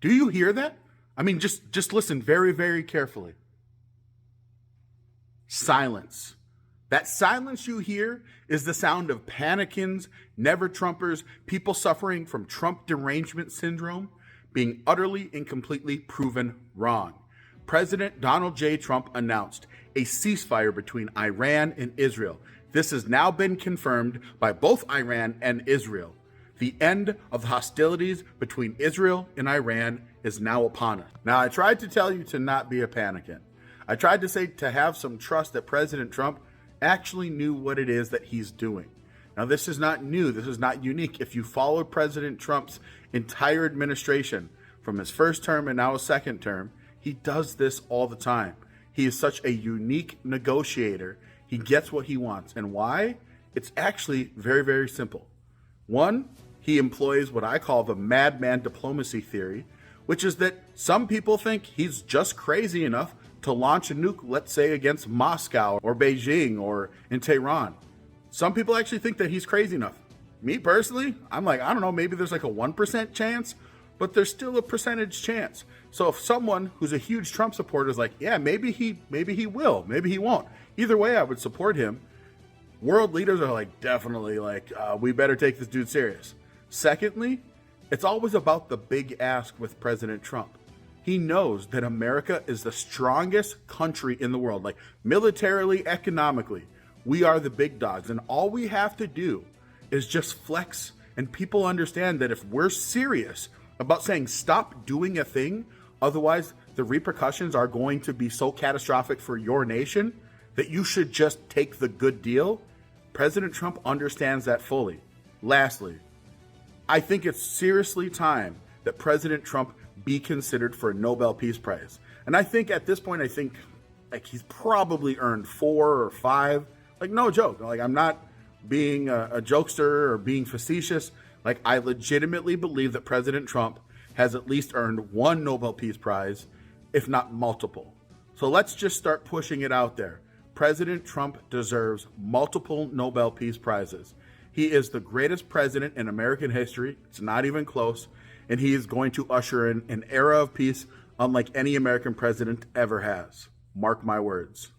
Do you hear that? I mean, just listen very, very carefully. Silence. That silence you hear is the sound of panicans, never-Trumpers, people suffering from Trump derangement syndrome, being utterly and completely proven wrong. President Donald J. Trump announced a ceasefire between Iran and Israel. This has now been confirmed by both Iran and Israel. The end of the hostilities between Israel and Iran is now upon us. Now, I tried to tell you to not be a panicant. I tried to say to have some trust that President Trump actually knew what it is that he's doing. Now, this is not new. This is not unique. If you followed President Trump's entire administration from his first term and now his second term, he does this all the time. He is such a unique negotiator. He gets what he wants. And why? It's actually very, very simple. One, he employs what I call the madman diplomacy theory, which is that some people think he's just crazy enough to launch a nuke, let's say, against Moscow or Beijing or in Tehran. Some people actually think that he's crazy enough. Me personally, I'm like, I don't know, maybe there's like a 1% chance, but there's still a percentage chance. So if someone who's a huge Trump supporter is like, yeah, maybe he will, maybe he won't. Either way, I would support him. World leaders are like, definitely, like, we better take this dude serious. Secondly, it's always about the big ask with President Trump. He knows that America is the strongest country in the world, like militarily, economically. We are the big dogs, and all we have to do is just flex, and people understand that if we're serious about saying stop doing a thing, otherwise the repercussions are going to be so catastrophic for your nation that you should just take the good deal. President Trump understands that fully. Lastly, I think it's seriously time that President Trump be considered for a Nobel Peace Prize. And I think at this point, like he's probably earned 4 or 5. Like, no joke. Like, I'm not being a jokester or being facetious. Like, I legitimately believe that President Trump has at least earned 1 Nobel Peace Prize, if not multiple. So let's just start pushing it out there. President Trump deserves multiple Nobel Peace Prizes. He is the greatest president in American history. It's not even close. And he is going to usher in an era of peace unlike any American president ever has. Mark my words.